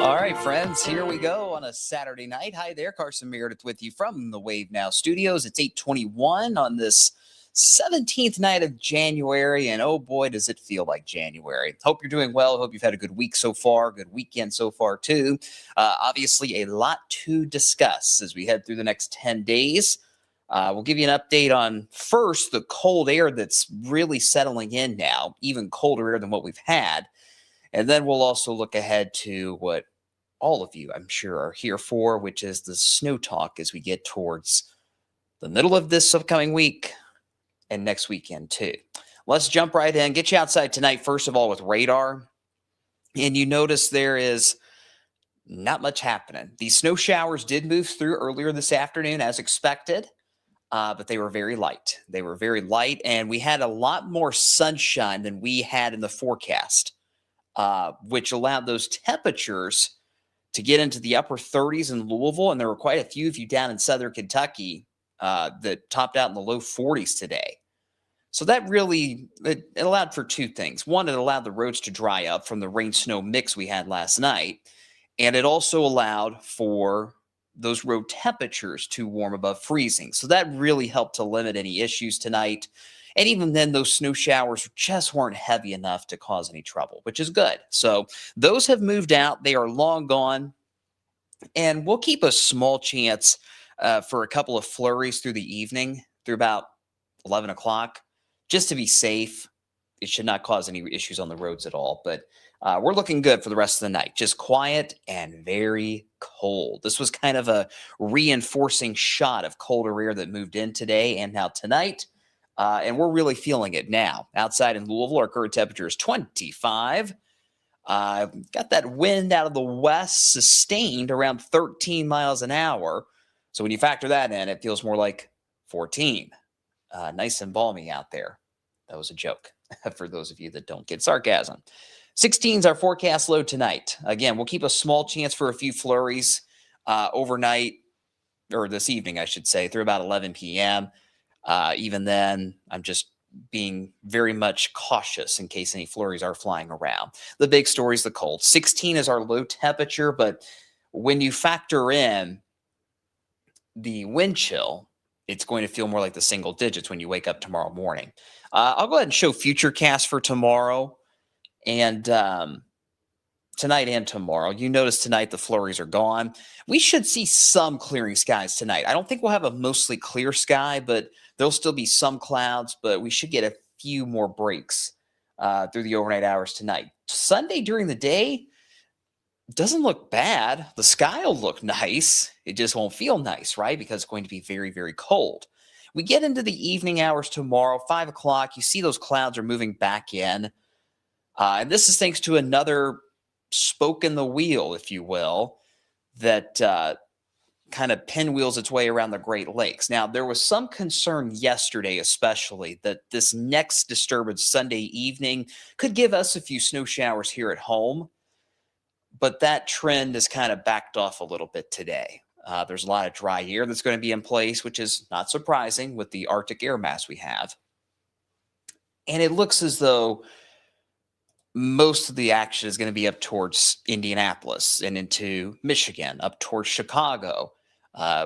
All right, friends, here we go on a Saturday night. Hi there, Carson Meredith with you from the Wave Now Studios. It's 8:21 on this 17th night of January, and oh boy, does it feel like January. Hope you're doing well. Hope you've had a good week so far, good weekend so far too. Obviously, a lot to discuss as we head through the next 10 days. We'll give you an update on, first, the cold air that's really settling in now, even colder air than what we've had. And then we'll also look ahead to what all of you, I'm sure, are here for, which is the snow talk as we get towards the middle of this upcoming week and next weekend too. Let's jump right in. Get you outside tonight, first of all, with radar. And you notice there is not much happening. These snow showers did move through earlier this afternoon as expected, but they were very light. They were very light, and we had a lot more sunshine than we had in the forecast, which allowed those temperatures to get into the upper 30s in Louisville, and there were quite a few of you down in southern Kentucky that topped out in the low 40s today. So that really, it allowed for two things. One, it allowed the roads to dry up from the rain-snow mix we had last night, and it also allowed for those road temperatures to warm above freezing. So that really helped to limit any issues tonight. And even then, those snow showers just weren't heavy enough to cause any trouble, which is good. So those have moved out. They are long gone. And we'll keep a small chance for a couple of flurries through the evening, through about 11 o'clock, just to be safe. It should not cause any issues on the roads at all. But we're looking good for the rest of the night. Just quiet and very cold. This was kind of a reinforcing shot of colder air that moved in today and now tonight. And we're really feeling it now. Outside in Louisville, our current temperature is 25. Got that wind out of the west sustained around 13 miles an hour. So when you factor that in, it feels more like 14. Nice and balmy out there. That was a joke for those of you that don't get sarcasm. 16 is our forecast low tonight. Again, we'll keep a small chance for a few flurries overnight, or this evening, I should say, through about 11 p.m. Even then, I'm just being very much cautious in case any flurries are flying around. The big story is the cold. 16 is our low temperature, but when you factor in the wind chill, it's going to feel more like the single digits when you wake up tomorrow morning. I'll go ahead and show future cast for tomorrow and tonight and tomorrow. You notice tonight the flurries are gone. We should see some clearing skies tonight. I don't think we'll have a mostly clear sky, but there'll still be some clouds, but we should get a few more breaks through the overnight hours tonight. Sunday during the day doesn't look bad. The sky will look nice. It just won't feel nice, right? Because it's going to be very, very cold. We get into the evening hours tomorrow, 5 o'clock. You see those clouds are moving back in. And this is thanks to another spoke in the wheel, if you will, that kind of pinwheels its way around the Great Lakes. Now, there was some concern yesterday, especially, that this next disturbance Sunday evening could give us a few snow showers here at home. But that trend has kind of backed off a little bit today. There's a lot of dry air that's going to be in place, which is not surprising with the Arctic air mass we have. And it looks as though most of the action is going to be up towards Indianapolis and into Michigan, up towards Chicago.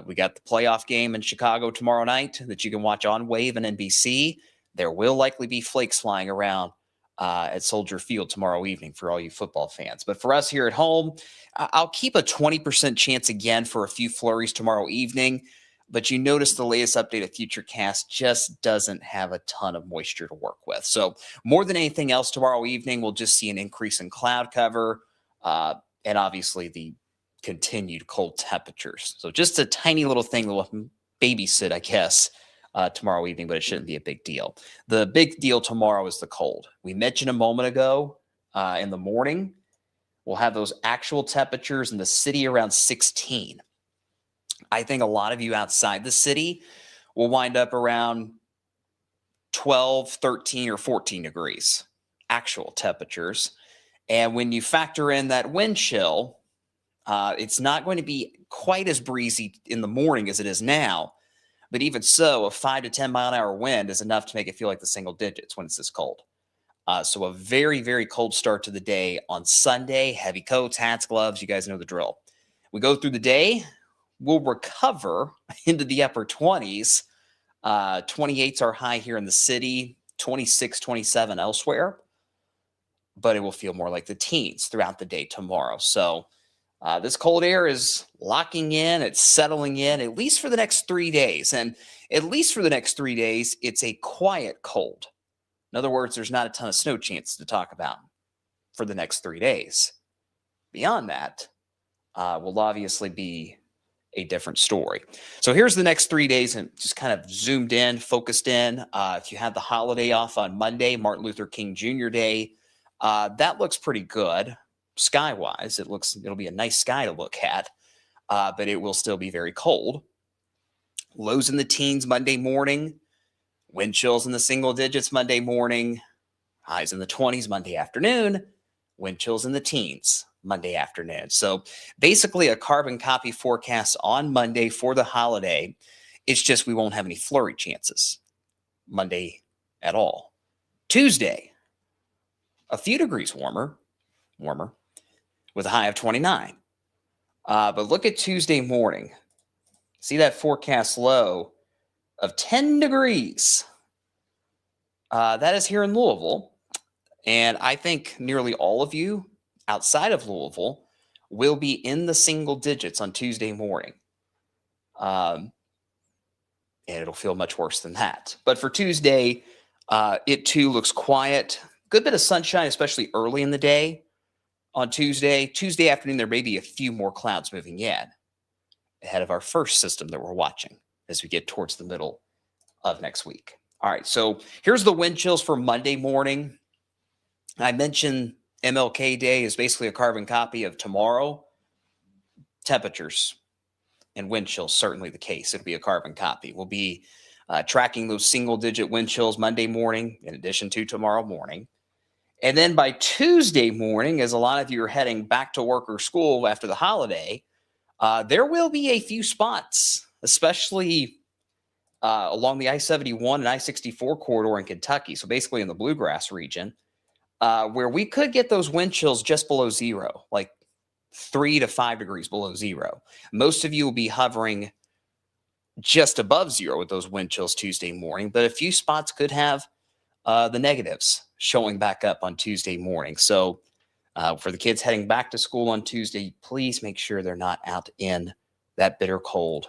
We got the playoff game in Chicago tomorrow night that you can watch on Wave and NBC. There will likely be flakes flying around at Soldier Field tomorrow evening for all you football fans. But for us here at home, I'll keep a 20% chance again for a few flurries tomorrow evening. But you notice the latest update of Futurecast just doesn't have a ton of moisture to work with. So more than anything else tomorrow evening, we'll just see an increase in cloud cover and obviously the continued cold temperatures. So just a tiny little thing that will babysit, I guess, tomorrow evening, but it shouldn't be a big deal. The big deal tomorrow is the cold. We mentioned a moment ago in the morning, we'll have those actual temperatures in the city around 16. I think a lot of you outside the city will wind up around 12, 13, or 14 degrees, actual temperatures. And when you factor in that wind chill, it's not going to be quite as breezy in the morning as it is now. But even so, a 5 to 10 mile an hour wind is enough to make it feel like the single digits when it's this cold. So a very, very cold start to the day on Sunday. Heavy coats, hats, gloves. You guys know the drill. We go through the day. We'll recover into the upper 20s. 28's our high here in the city, 26, 27 elsewhere. But it will feel more like the teens throughout the day tomorrow. So this cold air is locking in. It's settling in, at least for the next 3 days. And at least for the next 3 days, it's a quiet cold. In other words, there's not a ton of snow chance to talk about for the next 3 days. Beyond that, will obviously be a different story. So here's the next 3 days and just kind of zoomed in, focused in. If you had the holiday off on Monday, Martin Luther King Jr. Day, that looks pretty good. Sky-wise, it'll be a nice sky to look at, but it will still be very cold. Lows in the teens Monday morning, wind chills in the single digits Monday morning, highs in the 20s Monday afternoon, wind chills in the teens Monday afternoon. So basically a carbon copy forecast on Monday for the holiday. It's just we won't have any flurry chances Monday at all. Tuesday, a few degrees warmer, with a high of 29. But look at Tuesday morning. See that forecast low of 10 degrees. That is here in Louisville. And I think nearly all of you outside of Louisville will be in the single digits on Tuesday morning. And it'll feel much worse than that. But for Tuesday, it too looks quiet. Good bit of sunshine, especially early in the day. On Tuesday afternoon, there may be a few more clouds moving in ahead of our first system that we're watching as we get towards the middle of next week. All right, so here's the wind chills for Monday morning. I mentioned MLK Day is basically a carbon copy of tomorrow. Temperatures and wind chills, certainly the case. It'll be a carbon copy. We'll be tracking those single-digit wind chills Monday morning in addition to tomorrow morning. And then by Tuesday morning, as a lot of you are heading back to work or school after the holiday, there will be a few spots, especially along the I-71 and I-64 corridor in Kentucky, so basically in the Bluegrass region, where we could get those wind chills just below zero, like 3 to 5 degrees below zero. Most of you will be hovering just above zero with those wind chills Tuesday morning, but a few spots could have the negatives showing back up on Tuesday morning. So for the kids heading back to school on Tuesday, please make sure they're not out in that bitter cold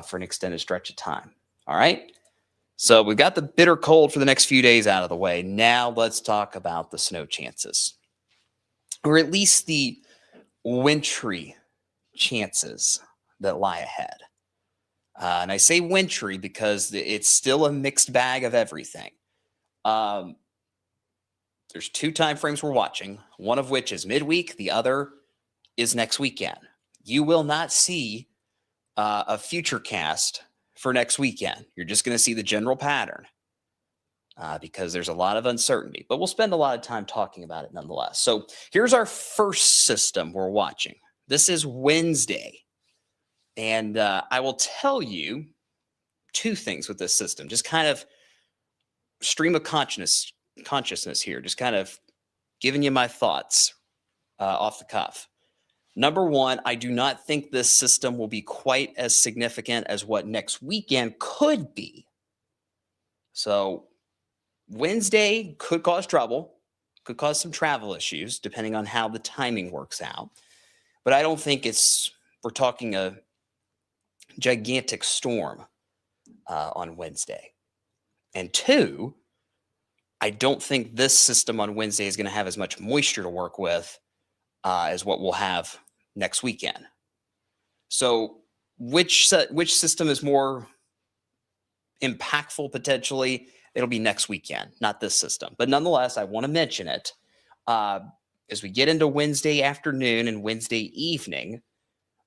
for an extended stretch of time. All right. So we've got the bitter cold for the next few days out of the way. Now let's talk about the snow chances, or at least the wintry chances that lie ahead. And I say wintry because it's still a mixed bag of everything. Um, there's 2 time frames we're watching, one of which is midweek, the other is next weekend. You will not see a future cast for next weekend. You're just going to see the general pattern because there's a lot of uncertainty, but we'll spend a lot of time talking about it nonetheless. So here's our first system we're watching. This is Wednesday. And I will tell you 2 things with this system, just kind of stream of consciousness here, just kind of giving you my thoughts off the cuff. Number 1, I do not think this system will be quite as significant as what next weekend could be. So Wednesday could cause trouble, could cause some travel issues, depending on how the timing works out. But I don't think we're talking a gigantic storm on Wednesday. And 2, I don't think this system on Wednesday is going to have as much moisture to work with as what we'll have next weekend. So which system is more impactful potentially? It'll be next weekend, not this system. But nonetheless, I want to mention it. As we get into Wednesday afternoon and Wednesday evening,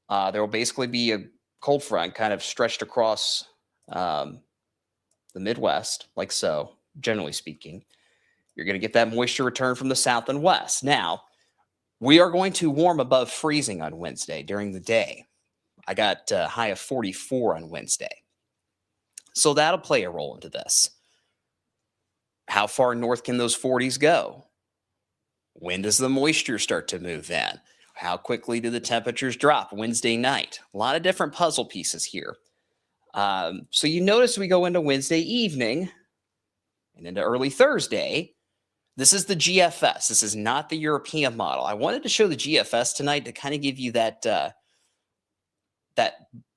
there will basically be a cold front kind of stretched across the Midwest, like so, generally speaking. You're going to get that moisture return from the south and west. Now, we are going to warm above freezing on Wednesday during the day. I got a high of 44 on Wednesday. So that'll play a role into this. How far north can those 40s go? When does the moisture start to move in? How quickly do the temperatures drop Wednesday night? A lot of different puzzle pieces here. So you notice we go into Wednesday evening and into early Thursday. This is the GFS. This is not the European model. I wanted to show the GFS tonight to kind of give you that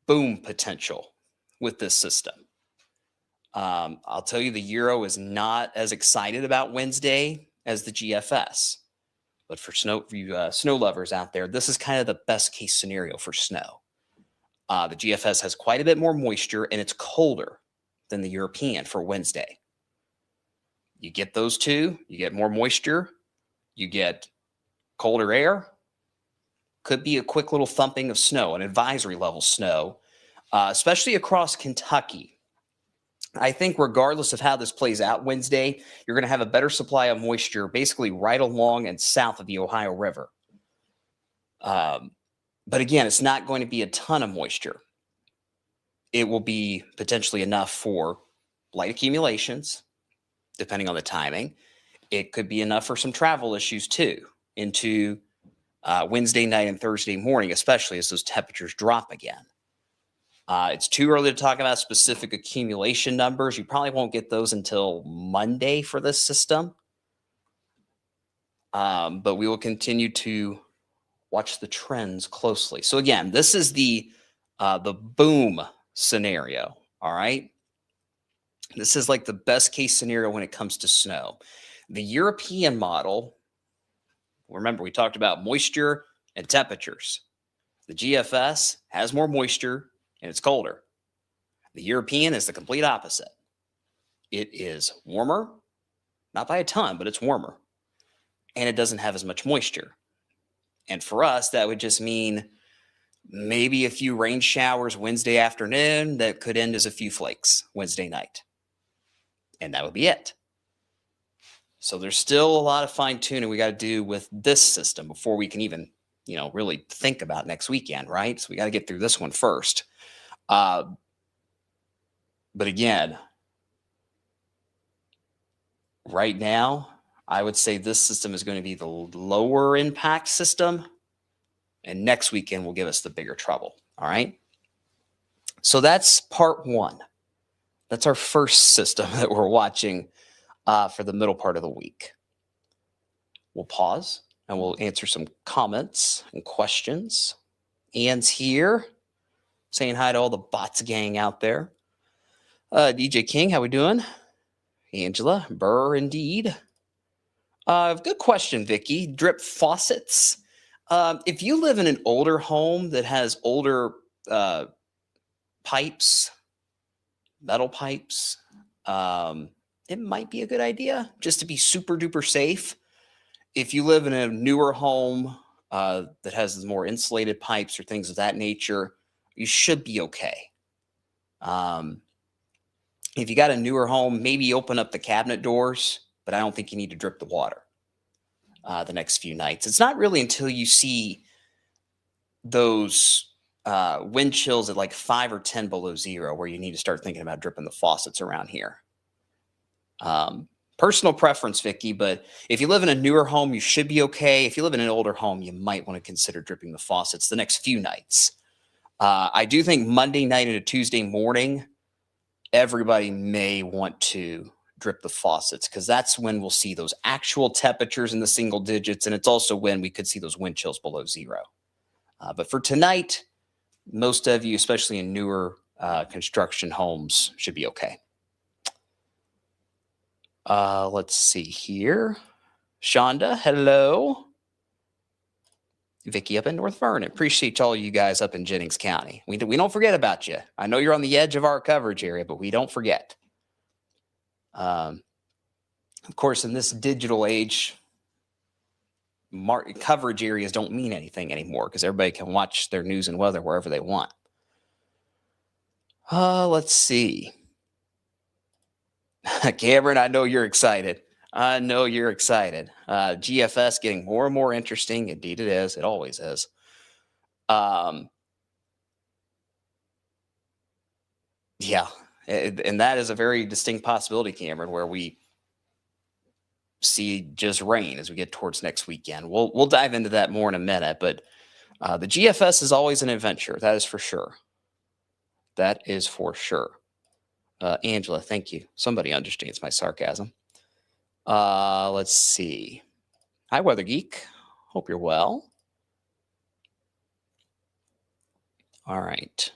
boom potential with this system. I'll tell you the Euro is not as excited about Wednesday as the GFS. But for snow lovers out there, this is kind of the best case scenario for snow. The GFS has quite a bit more moisture, and it's colder than the European for Wednesday. You get those 2, you get more moisture, you get colder air. Could be a quick little thumping of snow, an advisory level snow, especially across Kentucky. I think regardless of how this plays out Wednesday, you're going to have a better supply of moisture basically right along and south of the Ohio River. But again, it's not going to be a ton of moisture. It will be potentially enough for light accumulations, depending on the timing. It could be enough for some travel issues too into Wednesday night and Thursday morning, especially as those temperatures drop again. It's too early to talk about specific accumulation numbers. You probably won't get those until Monday for this system. But we will continue to watch the trends closely. So again, this is the boom scenario. All right. This is like the best case scenario when it comes to snow. The European model, remember we talked about moisture and temperatures. The GFS has more moisture and it's colder. The European is the complete opposite. It is warmer, not by a ton, but it's warmer. And it doesn't have as much moisture. And for us, that would just mean maybe a few rain showers Wednesday afternoon that could end as a few flakes Wednesday night. And that would be it. So there's still a lot of fine tuning we got to do with this system before we can even, really think about next weekend, right? So we got to get through this one first. But again, right now, I would say this system is going to be the lower impact system, and next weekend will give us the bigger trouble. All right. So that's part 1. That's our first system that we're watching for the middle part of the week. We'll pause and we'll answer some comments and questions. Ian's here saying hi to all the bots gang out there. DJ King, how we doing? Angela, Burr, indeed. Good question, Vicky. Drip faucets. If you live in an older home that has older pipes, metal pipes, it might be a good idea just to be super duper safe. If you live in a newer home that has more insulated pipes or things of that nature, you should be okay. If you got a newer home, maybe open up the cabinet doors, but I don't think you need to drip the water the next few nights. It's not really until you see those wind chills at like 5 or 10 below zero where you need to start thinking about dripping the faucets around here. Personal preference, Vicky, but if you live in a newer home, you should be okay. If you live in an older home, you might want to consider dripping the faucets the next few nights. I do think Monday night into Tuesday morning, everybody may want to drip the faucets because that's when we'll see those actual temperatures in the single digits, and it's also when we could see those wind chills below zero. But for tonight, most of you, especially in newer construction homes, should be okay. Let's see here. Shonda, hello. Vicky up in North Vernon. Appreciate all you guys up in Jennings County. We don't forget about you. I know you're on the edge of our coverage area, but we don't forget. Of course, in this digital age, coverage areas don't mean anything anymore because everybody can watch their news and weather wherever they want. Let's see. Cameron, I know you're excited. I know you're excited. GFS getting more and more interesting. Indeed it is. It always is. Yeah. And that is a very distinct possibility, Cameron, where we see just rain as we get towards next weekend. We'll dive into that more in a minute, but the GFS is always an adventure. That is for sure. That is for sure. Angela, thank you. Somebody understands my sarcasm. Let's see. Hi, Weather Geek. Hope you're well. All right.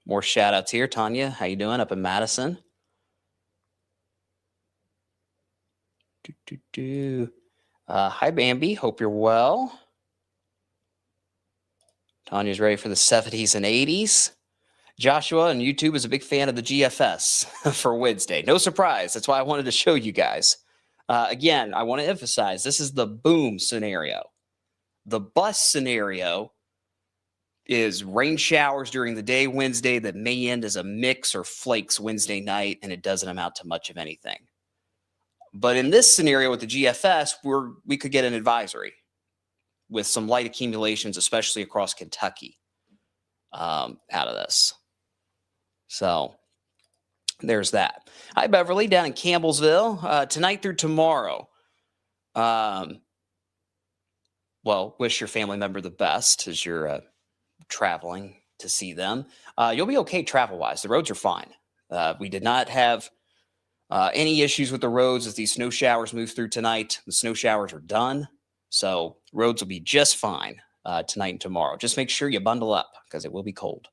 More shout outs here. Tanya, how you doing up in Madison? Hi, Bambi. Hope you're well. Tanya's ready for the 70s and 80s. Joshua on YouTube is a big fan of the GFS for Wednesday. No surprise. That's why I wanted to show you guys. Again, I want to emphasize this is the boom scenario. The bust scenario is rain showers during the day Wednesday that may end as a mix or flakes Wednesday night, and it doesn't amount to much of anything. But in this scenario with the GFS, we could get an advisory with some light accumulations, especially across Kentucky, out of this. So there's that. Hi, Beverly, down in Campbellsville. Tonight through tomorrow. Well, wish your family member the best as you're traveling to see them. You'll be okay travel-wise. The roads are fine. We did not have any issues with the roads as these snow showers move through tonight. The snow showers are done, so roads will be just fine tonight and tomorrow. Just make sure you bundle up because it will be cold.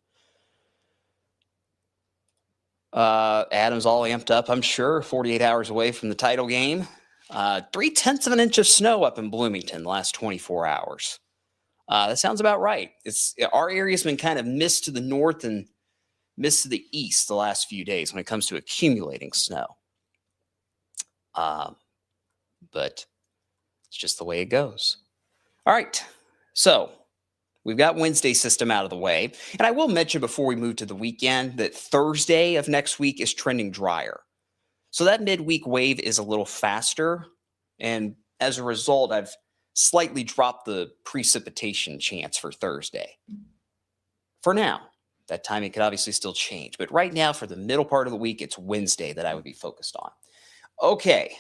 Adam's all amped up, I'm sure, 48 hours away from the title game. 0.3 of an inch of snow up in Bloomington the last 24 hours. That sounds about right. Our area's been kind of missed to the north and missed to the east the last few days when it comes to accumulating snow. But it's just the way it goes. All right, so we've got Wednesday's system out of the way. And I will mention before we move to the weekend that Thursday of next week is trending drier. So that midweek wave is a little faster. And as a result, I've slightly dropped the precipitation chance for Thursday. For now, that timing could obviously still change. But right now, for the middle part of the week, it's Wednesday that I would be focused on. Okay,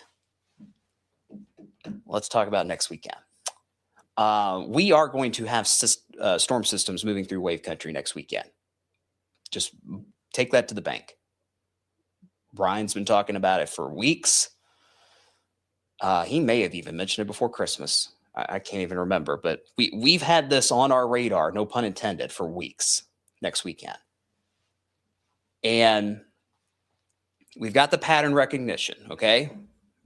let's talk about next weekend. We are going to have storm systems moving through wave country next weekend. Just take that to the bank. Brian's been talking about it for weeks. He may have even mentioned it before Christmas. I can't even remember, but we've had this on our radar, no pun intended, for weeks next weekend. And we've got the pattern recognition, okay?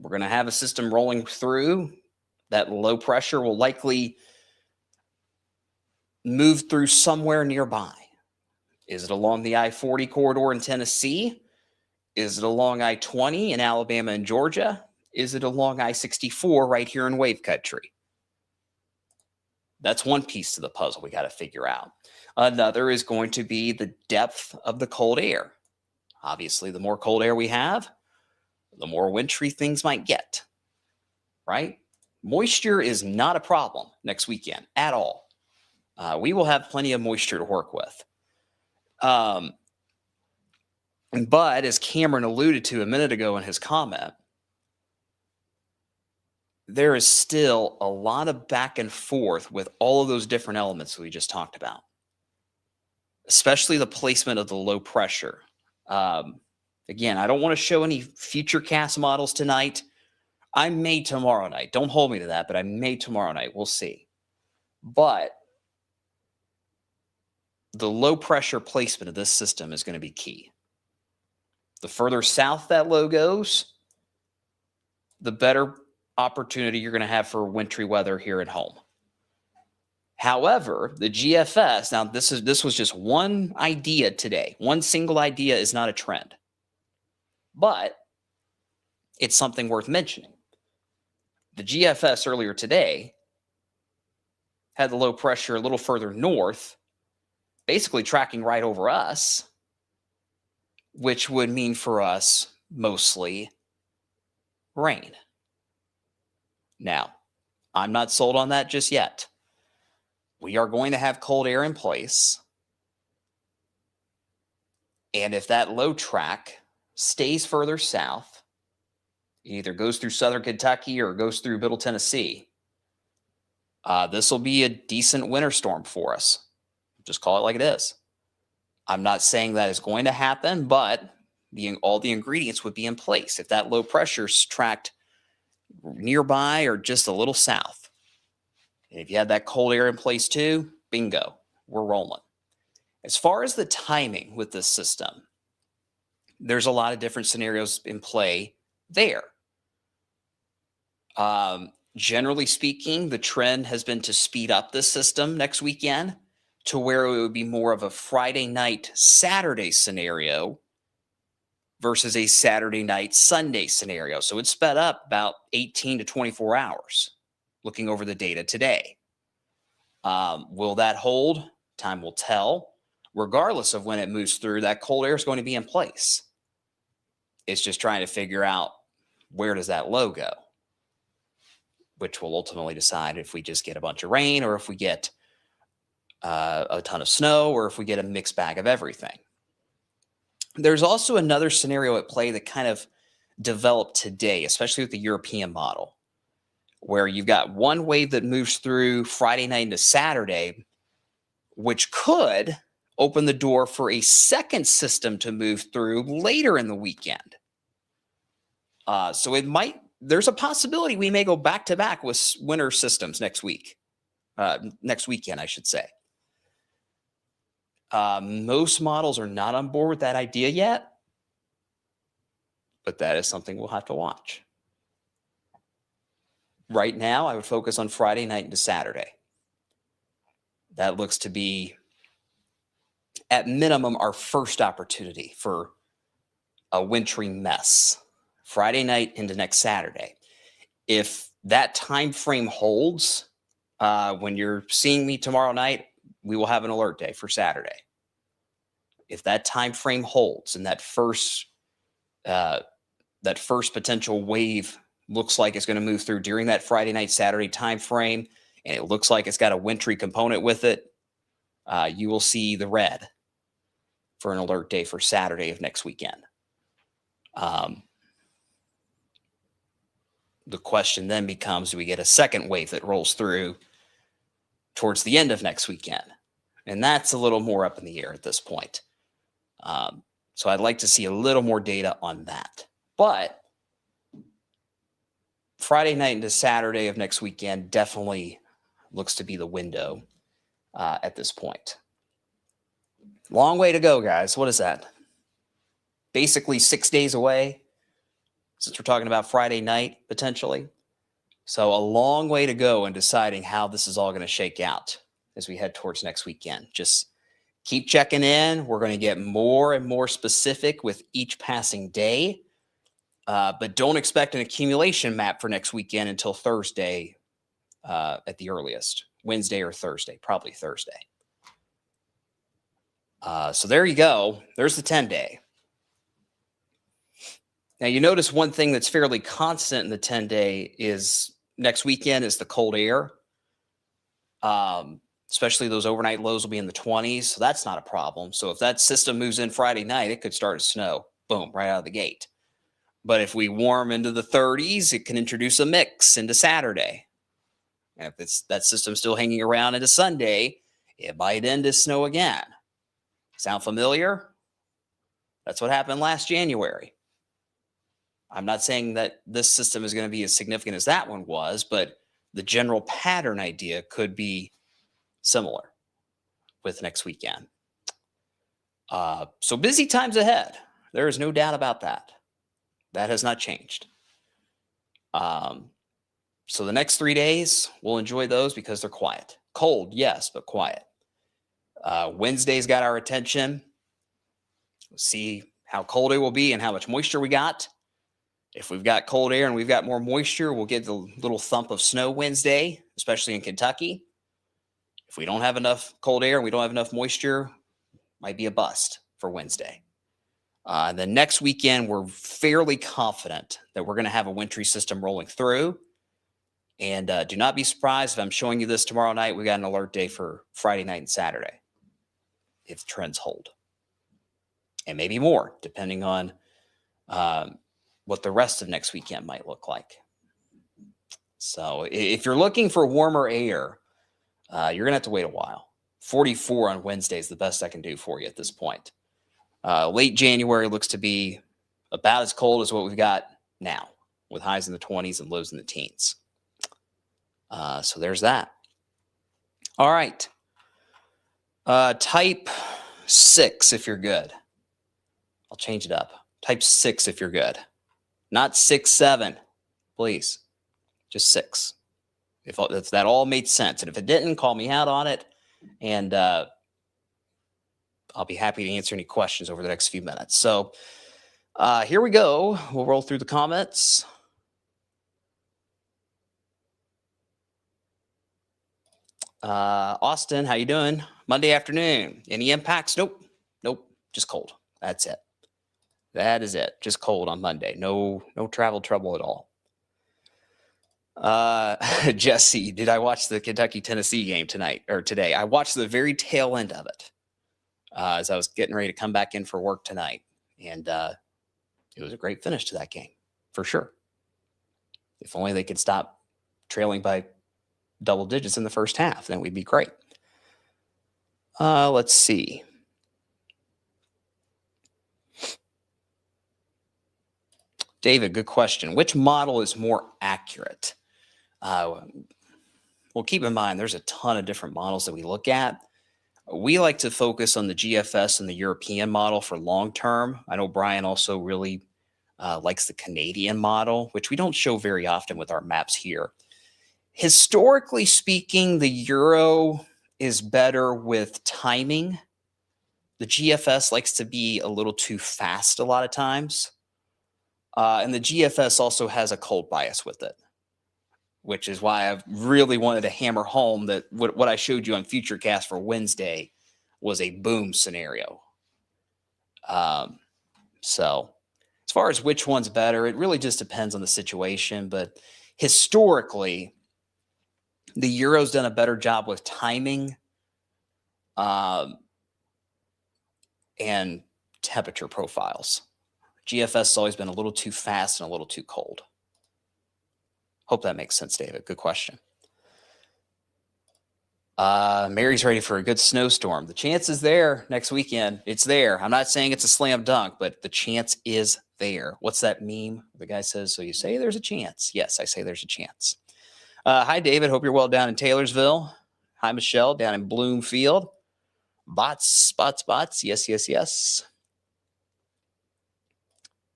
We're going to have a system rolling through. That low pressure will likely move through somewhere nearby. Is it along the I-40 corridor in Tennessee? Is it along I-20 in Alabama and Georgia? Is it along I-64 right here in Wave Country? That's one piece to the puzzle we got to figure out. Another is going to be the depth of the cold air. Obviously, the more cold air we have, the more wintry things might get, right? Moisture is not a problem next weekend at all. We will have plenty of moisture to work with. But as Cameron alluded to a minute ago in his comment, there is still a lot of back and forth with all of those different elements we just talked about, especially the placement of the low pressure. Again, I don't want to show any future cast models tonight. I may tomorrow night. Don't hold me to that, but I may tomorrow night. We'll see. But the low pressure placement of this system is going to be key. The further south that low goes, the better opportunity you're going to have for wintry weather here at home. However, the GFS, now this was just one idea today. One single idea is not a trend. But it's something worth mentioning. The GFS earlier today had the low pressure a little further north, basically tracking right over us, which would mean for us mostly rain. Now, I'm not sold on that just yet. We are going to have cold air in place. And if that low track stays further south, it either goes through southern Kentucky or goes through middle Tennessee, this will be a decent winter storm for us. Just call it like it is. I'm not saying that is going to happen, but all the ingredients would be in place if that low pressure is tracked nearby or just a little south. And if you had that cold air in place too, bingo, we're rolling. As far as the timing with this system, there's a lot of different scenarios in play there. Generally speaking, the trend has been to speed up this system next weekend to where it would be more of a Friday night, Saturday scenario versus a Saturday night, Sunday scenario. So it's sped up about 18 to 24 hours looking over the data today. Will that hold? Time will tell. Regardless of when it moves through, that cold air is going to be in place. It's just trying to figure out where does that low go, which will ultimately decide if we just get a bunch of rain or if we get a ton of snow or if we get a mixed bag of everything. There's also another scenario at play that kind of developed today, especially with the European model, where you've got one wave that moves through Friday night into Saturday, which could open the door for a second system to move through later in the weekend. So there's a possibility we may go back to back with winter systems next weekend, I should say. Most models are not on board with that idea yet, but that is something we'll have to watch. Right now, I would focus on Friday night into Saturday. That looks to be, at minimum, our first opportunity for a wintry mess. Friday night into next Saturday. If that time frame holds, when you're seeing me tomorrow night, we will have an alert day for Saturday. If that time frame holds and that first potential wave looks like it's going to move through during that Friday night, Saturday time frame, and it looks like it's got a wintry component with it, you will see the red for an alert day for Saturday of next weekend. The question then becomes, do we get a second wave that rolls through towards the end of next weekend? And that's a little more up in the air at this point. So I'd like to see a little more data on that. But Friday night into Saturday of next weekend definitely looks to be the window at this point. Long way to go, guys. What is that? Basically 6 days away, since we're talking about Friday night, potentially. So a long way to go in deciding how this is all going to shake out as we head towards next weekend. Just Keep checking in. We're going to get more and more specific with each passing day. But don't expect an accumulation map for next weekend until Thursday at the earliest. Wednesday or Thursday, probably Thursday. So there you go. There's the 10-day. Now, you notice one thing that's fairly constant in the 10-day is next weekend is the cold air. Especially those overnight lows will be in the 20s. So that's not a problem. So if that system moves in Friday night, it could start to snow. Boom, right out of the gate. But if we warm into the 30s, it can introduce a mix into Saturday. And if that system still hanging around into Sunday, it might end as snow again. Sound familiar? That's what happened last January. I'm not saying that this system is going to be as significant as that one was, but the general pattern idea could be similar with next weekend. So busy times ahead. There is no doubt about that. That has not changed. So the next 3 days, we'll enjoy those because they're quiet. Cold, yes, but quiet. Wednesday's got our attention. We'll see how cold it will be and how much moisture we got. If we've got cold air and we've got more moisture, we'll get the little thump of snow Wednesday, especially in Kentucky. If we don't have enough cold air and we don't have enough moisture, might be a bust for Wednesday. The next weekend, we're fairly confident that we're going to have a wintry system rolling through. And do not be surprised if I'm showing you this tomorrow night. We got an alert day for Friday night and Saturday, if trends hold. And maybe more, depending on what the rest of next weekend might look like. So if you're looking for warmer air, you're going to have to wait a while. 44 on Wednesday is the best I can do for you at this point. Late January looks to be about as cold as what we've got now, with highs in the 20s and lows in the teens. So there's that. All right. Type 6 if you're good. I'll change it up. Type 6 if you're good. Not 6, 7, please. Just 6. If that all made sense. And if it didn't, call me out on it. And I'll be happy to answer any questions over the next few minutes. So here we go. We'll roll through the comments. Austin, how you doing? Monday afternoon. Any impacts? Nope. Just cold. That's it. That is it. Just cold on Monday. No travel trouble at all. Jesse, did I watch the Kentucky-Tennessee game today? I watched the very tail end of it as I was getting ready to come back in for work tonight. And it was a great finish to that game, for sure. If only they could stop trailing by double digits in the first half, then we'd be great. Let's see. David, good question. Which model is more accurate? Well, keep in mind, there's a ton of different models that we look at. We like to focus on the GFS and the European model for long term. I know Brian also really likes the Canadian model, which we don't show very often with our maps here. Historically speaking, the Euro is better with timing. The GFS likes to be a little too fast a lot of times. And the GFS also has a cold bias with it, which is why I really wanted to hammer home that what I showed you on Futurecast for Wednesday was a boom scenario. So as far as which one's better, it really just depends on the situation. But historically, the Euro's done a better job with timing and temperature profiles. GFS has always been a little too fast and a little too cold. Hope that makes sense, David. Good question. Mary's ready for a good snowstorm. The chance is there next weekend. It's there. I'm not saying it's a slam dunk, but the chance is there. What's that meme? The guy says, so you say there's a chance. Yes, I say there's a chance. Hi, David. Hope you're well down in Taylorsville. Hi, Michelle, down in Bloomfield. Bots. Yes.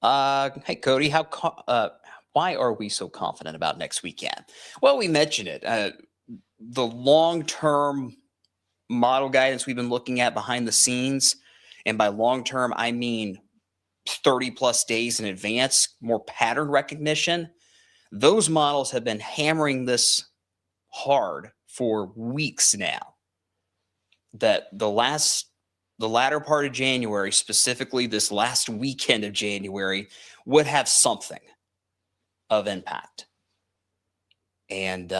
Hey, Cody, why are we so confident about next weekend? Well, we mentioned it. The long-term model guidance we've been looking at behind the scenes, and by long-term, I mean 30 plus days in advance, more pattern recognition, those models have been hammering this hard for weeks now, that the latter part of January, specifically this last weekend of January, would have something of impact. And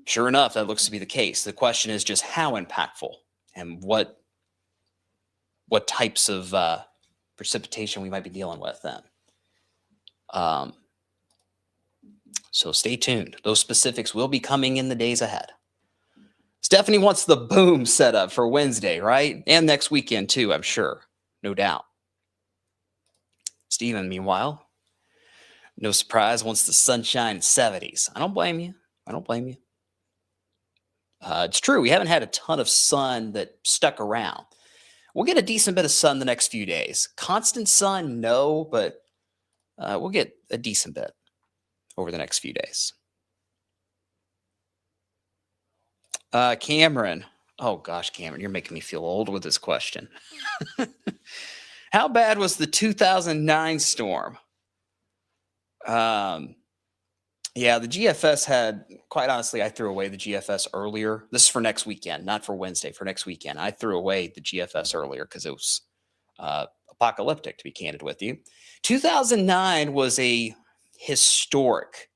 sure enough, that looks to be the case. The question is just how impactful and what types of precipitation we might be dealing with then. So stay tuned. Those specifics will be coming in the days ahead. Stephanie wants the boom set up for Wednesday, right? And next weekend too, I'm sure. No doubt. Steven, meanwhile, no surprise, wants the sunshine 70s. I don't blame you. It's true. We haven't had a ton of sun that stuck around. We'll get a decent bit of sun the next few days. Constant sun, no, but we'll get a decent bit over the next few days. Cameron. Oh, gosh, Cameron, you're making me feel old with this question. How bad was the 2009 storm? Yeah, the GFS had, quite honestly, I threw away the GFS earlier. This is for next weekend, not for Wednesday, for next weekend. I threw away the GFS earlier because it was apocalyptic, to be candid with you. 2009 was a historic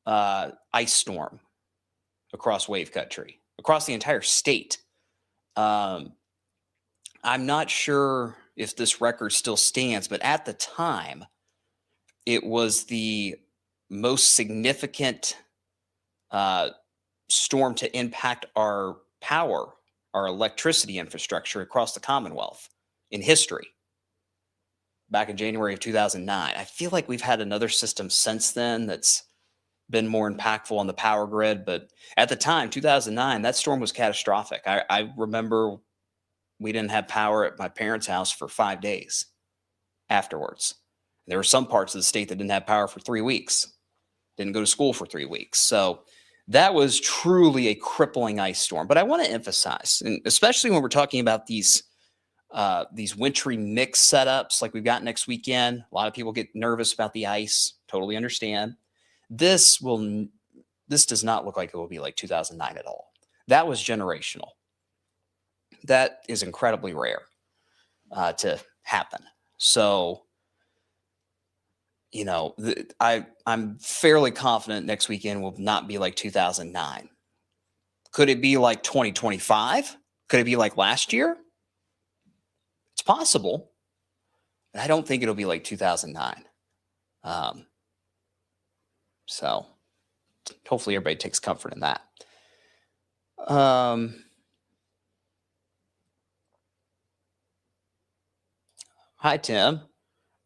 ice storm across wave country, across the entire state. I'm not sure if this record still stands, but at the time, it was the most significant storm to impact our power, our electricity infrastructure across the Commonwealth in history back in January of 2009. I feel like we've had another system since then that's been more impactful on the power grid. But at the time, 2009, that storm was catastrophic. I remember we didn't have power at my parents' house for 5 days afterwards. There were some parts of the state that didn't have power for 3 weeks, didn't go to school for 3 weeks. So that was truly a crippling ice storm. But I want to emphasize, and especially when we're talking about these wintry mix setups like we've got next weekend, a lot of people get nervous about the ice. Totally understand. This does not look like it will be like 2009 at all. That was generational. That is incredibly rare to happen. So, you know, I'm fairly confident next weekend will not be like 2009. Could it be like 2025? Could it be like last year? It's possible, but I don't think it'll be like 2009. So hopefully everybody takes comfort in that. Hi, Tim.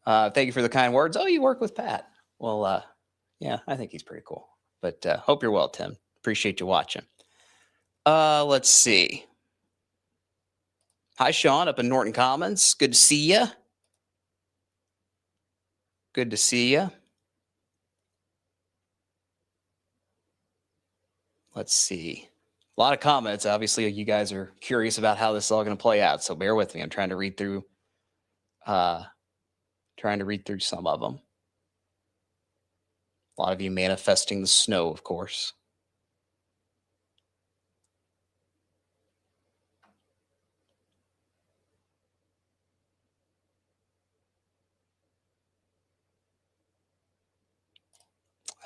Thank you for the kind words. Oh, you work with Pat. Well, yeah, I think he's pretty cool. But hope you're well, Tim. Appreciate you watching. Let's see. Hi, Sean, up in Norton Commons. Good to see you. Good to see you. Let's see. A lot of comments. Obviously, you guys are curious about how this is all going to play out. So bear with me. I'm trying to read through some of them. A lot of you manifesting the snow, of course.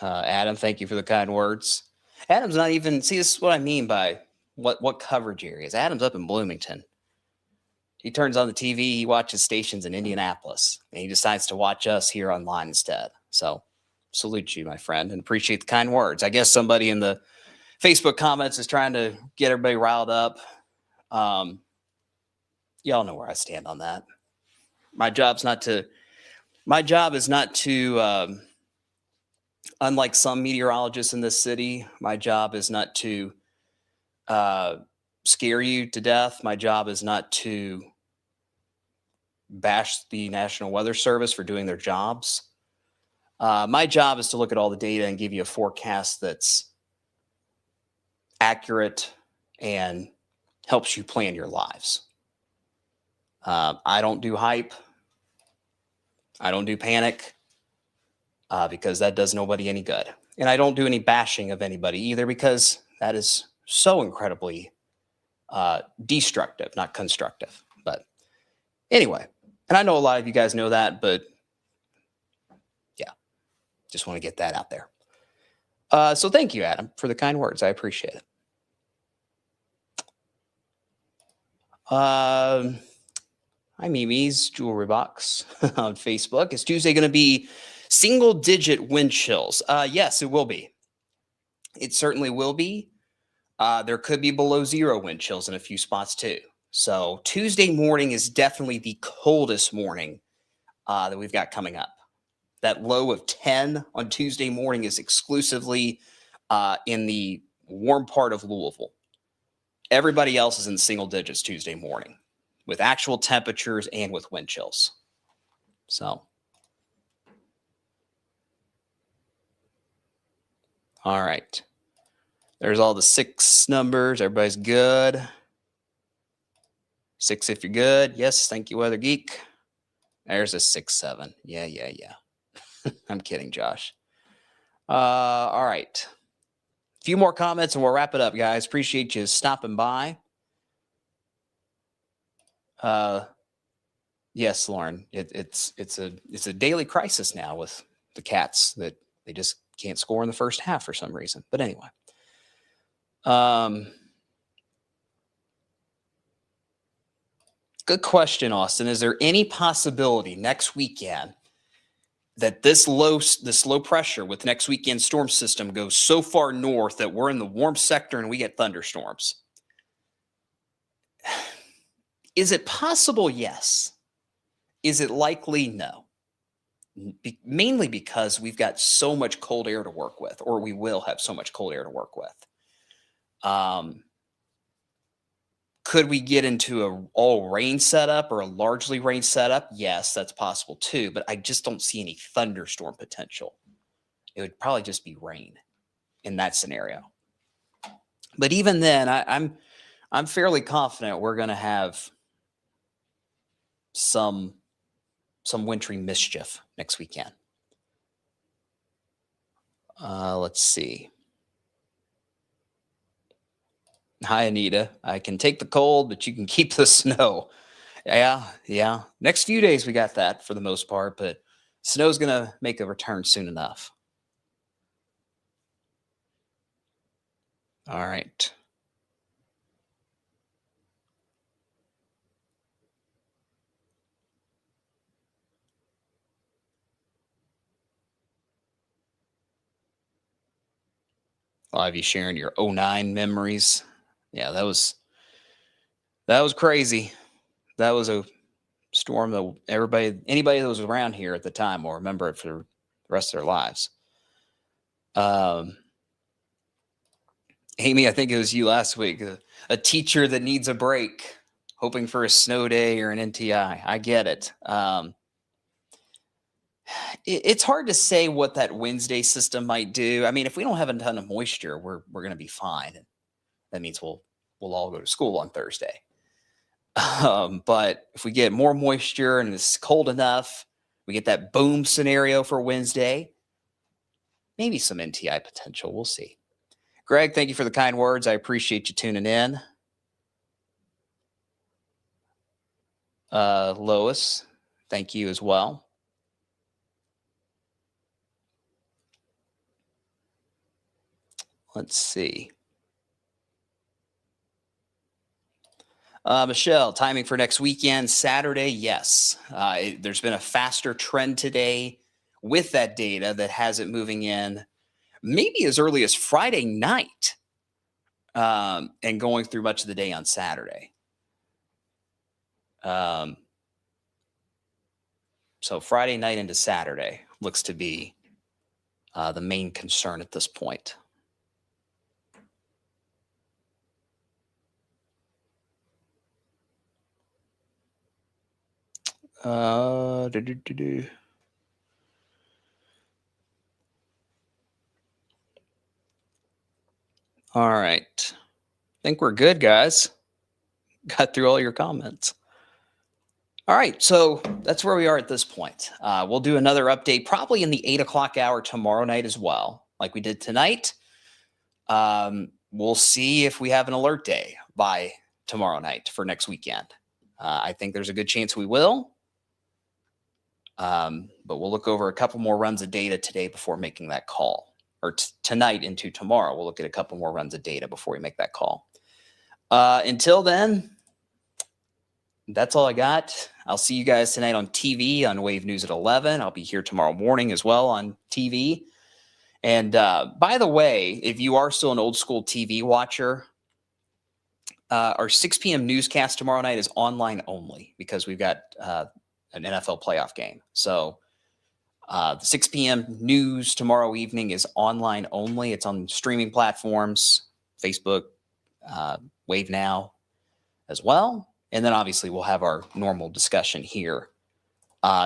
Adam, thank you for the kind words. Adam's not even, see, this is what I mean by what coverage areas. Adam's up in Bloomington. He turns on the TV, he watches stations in Indianapolis, and he decides to watch us here online instead. So salute you, my friend, and appreciate the kind words. I guess somebody in the Facebook comments is trying to get everybody riled up. Y'all know where I stand on that. My job is not to, unlike some meteorologists in this city, my job is not to scare you to death. My job is not to bash the National Weather Service for doing their jobs. My job is to look at all the data and give you a forecast that's accurate and helps you plan your lives. I don't do hype. I don't do panic because that does nobody any good. And I don't do any bashing of anybody either because that is so incredibly destructive, not constructive. But anyway, and I know a lot of you guys know that, but yeah, just want to get that out there. So thank you, Adam, for the kind words. I appreciate it. Hi, Mimi's Jewelry Box on Facebook. Is Tuesday going to be single-digit wind chills? Yes, it will be. It certainly will be. There could be below zero wind chills in a few spots too. So Tuesday morning is definitely the coldest morning that we've got coming up. That low of 10 on Tuesday morning is exclusively in the warm part of Louisville. Everybody else is in single digits Tuesday morning with actual temperatures and with wind chills. So, all right. There's all the 6 numbers. Everybody's good. 6 if you're good. Yes, thank you, Weather Geek. There's a 6-7. Yeah. I'm kidding, Josh. All right. A few more comments and we'll wrap it up, guys. Appreciate you stopping by. Yes, Lauren. It's a daily crisis now with the Cats that they just can't score in the first half for some reason. But anyway. Good question, Austin. Is there any possibility next weekend that this low pressure with next weekend storm system goes so far north that we're in the warm sector and we get thunderstorms? Is it possible? Yes. Is it likely? No. Mainly because we've got so much cold air to work with, or we will have so much cold air to work with. Could we get into a all rain setup or a largely rain setup? Yes, that's possible too, but I just don't see any thunderstorm potential. It would probably just be rain in that scenario. But even then, I'm fairly confident we're going to have some wintry mischief next weekend. Let's see. Hi, Anita. I can take the cold, but you can keep the snow. Yeah. Next few days, we got that for the most part, but snow's going to make a return soon enough. All right. A lot of you sharing your 09 memories. Yeah, that was crazy. That was a storm that anybody that was around here at the time will remember it for the rest of their lives. Amy, I think it was you last week. A teacher that needs a break, hoping for a snow day or an NTI. I get it. It's hard to say what that Wednesday system might do. I mean, if we don't have a ton of moisture, we're going to be fine. That means we'll all go to school on Thursday. But if we get more moisture and it's cold enough, we get that boom scenario for Wednesday, maybe some NTI potential. We'll see. Greg, thank you for the kind words. I appreciate you tuning in. Lois, thank you as well. Let's see. Michelle, timing for next weekend, Saturday, yes. There's been a faster trend today with that data that has it moving in maybe as early as Friday night and going through much of the day on Saturday. So Friday night into Saturday looks to be the main concern at this point. All right. I think we're good, guys. got through all your comments. All right, so that's where we are at this point. We'll do another update probably in the 8 o'clock hour tomorrow night as well, like we did tonight. We'll see if we have an alert day by tomorrow night for next weekend. I think there's a good chance we will. But we'll look over a couple more runs of data today before making that call. Or tonight into tomorrow, we'll look at a couple more runs of data before we make that call. Until then, that's all I got. I'll see you guys tonight on TV on Wave News at 11. I'll be here tomorrow morning as well on TV. And by the way, if you are still an old school TV watcher, our 6 p.m. newscast tomorrow night is online only because we've got an NFL playoff game. So the 6 p.m. news tomorrow evening is online only. It's on streaming platforms, Facebook, Wave Now as well. And then obviously we'll have our normal discussion here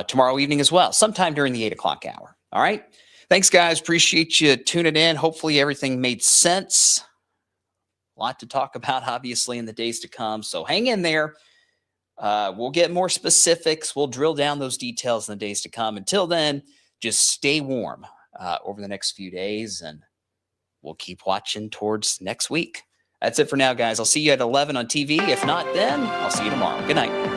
tomorrow evening as well, sometime during the 8 o'clock hour. All right. Thanks, guys. Appreciate you tuning in. Hopefully everything made sense. A lot to talk about, obviously, in the days to come. So hang in there. We'll get more specifics. We'll drill down those details in the days to come. Until then, just stay warm over the next few days, and we'll keep watching towards next week. That's it for now, guys. I'll see you at 11 on TV. If not, then I'll see you tomorrow. Good night.